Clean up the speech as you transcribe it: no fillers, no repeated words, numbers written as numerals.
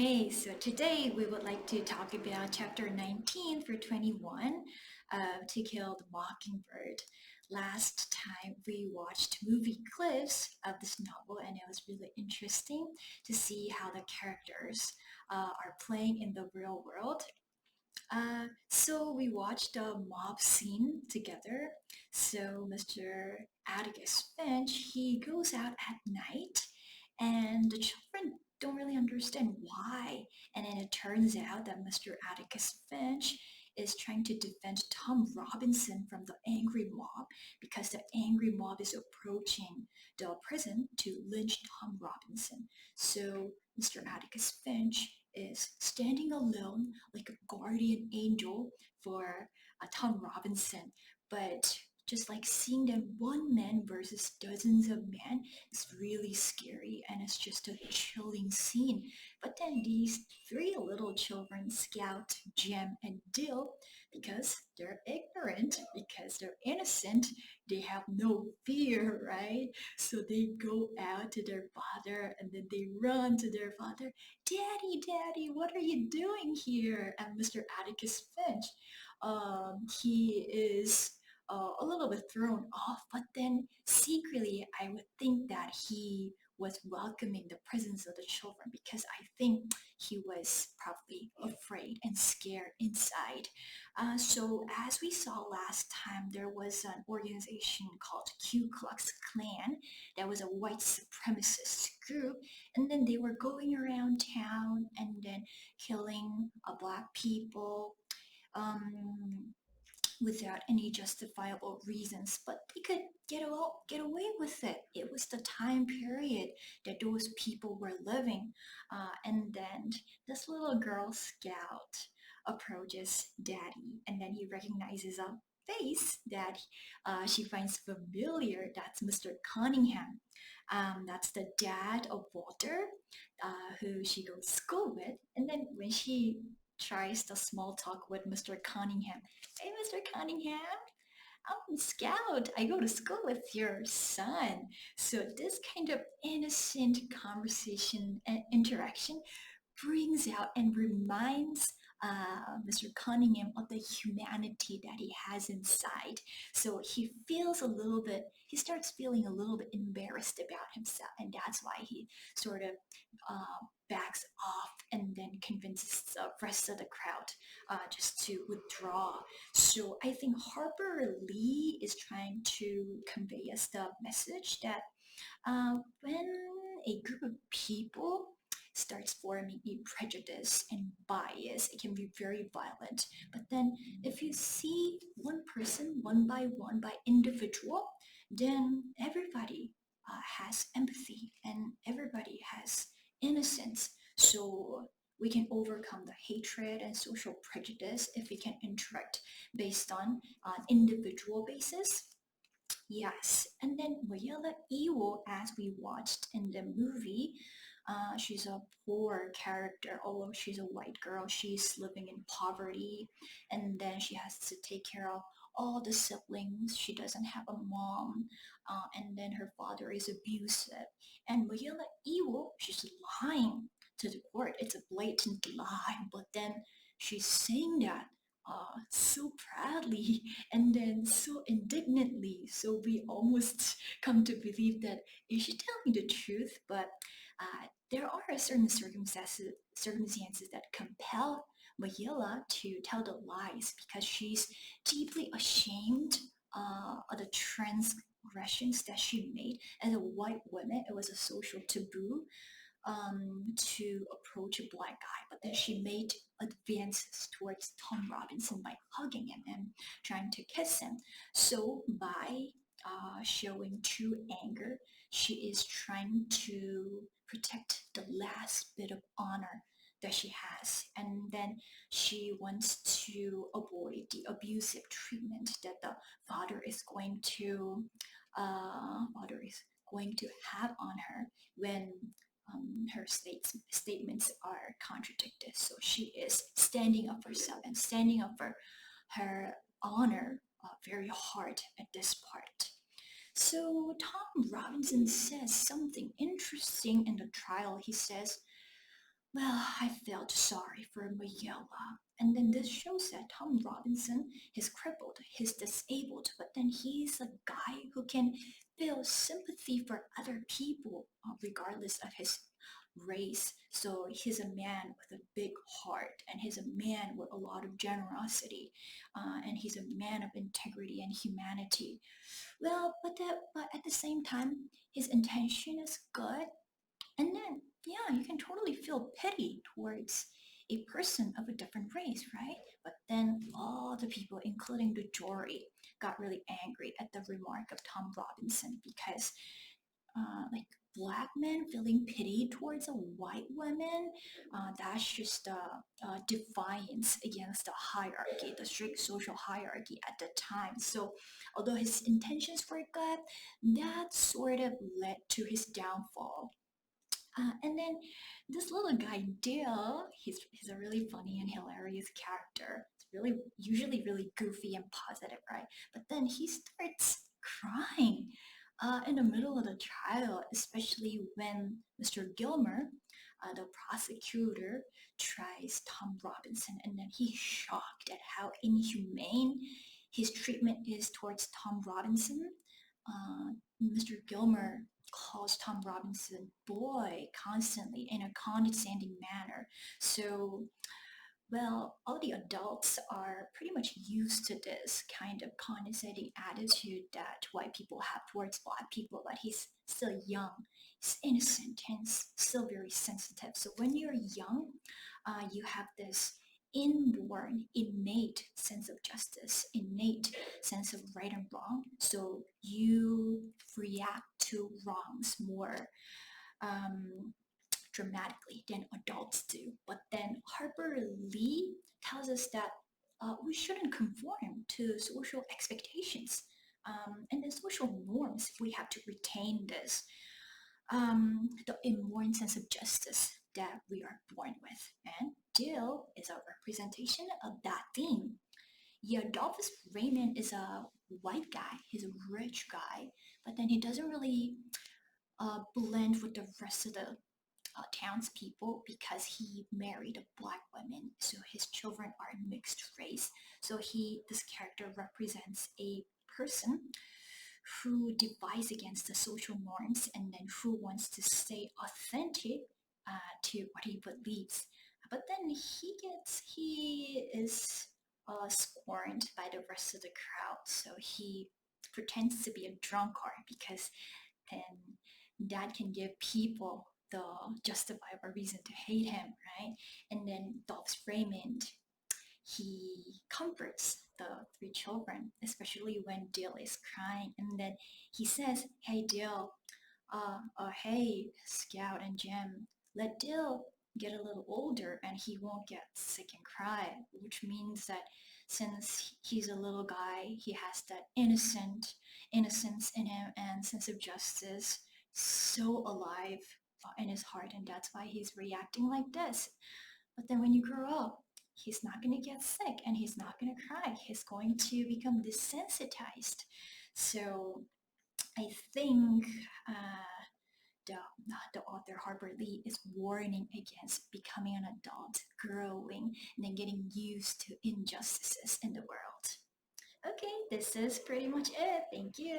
Hey, so today we would like to talk about chapter 19 for 21 of To Kill the Mockingbird. Last time we watched movie clips of this novel, and it was really interesting to see how the characters are playing in the real world. So we watched the mob scene together. So Mr. Atticus Finch, he goes out at night and the children don't really understand why. And then it turns out that Mr. Atticus Finch is trying to defend Tom Robinson from the angry mob because the angry mob is approaching the prison to lynch Tom Robinson. So Mr. Atticus Finch is standing alone like a guardian angel for Tom Robinson. But just like seeing them one man versus dozens of men is really scary and it's just a chilling scene. But then these three little children, Scout, Jem, and Dill, because they're ignorant, because they're innocent, they have no fear, right? So they go out to their father and then they run to their father. Daddy, Daddy, what are you doing here? And Mr. Atticus Finch, he is a little bit thrown off, but then secretly I would think that he was welcoming the presence of the children because I think he was probably afraid and scared inside. So as we saw last time, there was an organization called Ku Klux Klan that was a white supremacist group, and then they were going around town and then killing black people, um, without any justifiable reasons, but they could get away with it. It was the time period that those people were living. And then this little Girl Scout approaches Daddy, and then he recognizes a face that she finds familiar. That's Mr. Cunningham. That's the dad of Walter, who she goes to school with. And then when she tries the small talk with Mr. Cunningham, hey, Mr. Cunningham, I'm Scout. I go to school with your son. So this kind of innocent conversation and interaction brings out and reminds Mr. Cunningham of the humanity that he has inside. So he starts feeling a little bit embarrassed about himself, and that's why he sort of backs off and then convinces the rest of the crowd just to withdraw. So I think Harper Lee is trying to convey us the message that when a group of people starts forming a prejudice and bias, it can be very violent. But then if you see one person one by individual, then everybody has empathy and everybody has innocence. So we can overcome the hatred and social prejudice if we can interact based on an individual basis. Yes, and then Viola Ewo, as we watched in the movie, she's a poor character. Although she's a white girl, she's living in poverty, and then she has to take care of all the siblings. She doesn't have a mom, and then her father is abusive. And Viola Ewo, she's lying to the court. It's a blatant lie, but then she's saying that so proudly and then so indignantly. So we almost come to believe that you should tell me the truth, but there are certain circumstances that compel Mayila to tell the lies because she's deeply ashamed of the transgressions that she made as a white woman. It was a social taboo to approach a black guy, but then she made advances towards Tom Robinson by hugging him and trying to kiss him. So by showing true anger, she is trying to protect the last bit of honor that she has, and then she wants to avoid the abusive treatment that the father is going to have on her when her statements are contradicted. So she is standing up for herself and standing up for her honor very hard at this part. So Tom Robinson says something interesting in the trial. He says, Well, I felt sorry for Mayella. And then this shows that Tom Robinson is crippled, he's disabled, but then he's a guy who can feel sympathy for other people, regardless of his race. So he's a man with a big heart, and he's a man with a lot of generosity, and he's a man of integrity and humanity. Well, but at the same time, his intention is good, and then, yeah, you can totally feel pity towards a person of a different race, right? But then all the people, including the jury, got really angry at the remark of Tom Robinson because, like, black men feeling pity towards a white woman, that's just defiance against the hierarchy, the strict social hierarchy at the time. So, although his intentions were good, that sort of led to his downfall. And then this little guy Dale, he's a really funny and hilarious character. It's really usually really goofy and positive, right? But then he starts crying in the middle of the trial, especially when Mr. Gilmer, the prosecutor, tries Tom Robinson, and then he's shocked at how inhumane his treatment is towards Tom Robinson. Mr. Gilmer calls Tom Robinson boy constantly in a condescending manner. So, well, all the adults are pretty much used to this kind of condescending attitude that white people have towards black people, but he's still young, he's innocent, and still very sensitive. So when you're young, you have this inborn, innate sense of justice, innate sense of right and wrong. So you react to wrongs more um, dramatically than adults do. But then Harper Lee tells us that we shouldn't conform to social expectations and the social norms if we have to retain this the inborn sense of justice that we are born with. And Jill is a representation of that theme. Yeah, Adolphus Raymond is a white guy. He's a rich guy, but then he doesn't really blend with the rest of the townspeople because he married a black woman. So his children are mixed race. So this character represents a person who defies against the social norms and then who wants to stay authentic to what he believes. But then he is scorned by the rest of the crowd, so he pretends to be a drunkard because then that can give people the justifiable reason to hate him, right? And then Dolph Raymond, he comforts the three children, especially when Dale is crying. And then he says, "Hey, Dale, hey, Scout and Jim, let Dale get a little older and he won't get sick and cry," which means that since he's a little guy, he has that innocence in him and sense of justice so alive in his heart, and that's why he's reacting like this. But then when you grow up, he's not going to get sick and he's not going to cry. He's going to become desensitized. So I think the, the author Harper Lee is warning against becoming an adult, growing, and then getting used to injustices in the world. Okay, this is pretty much it. Thank you.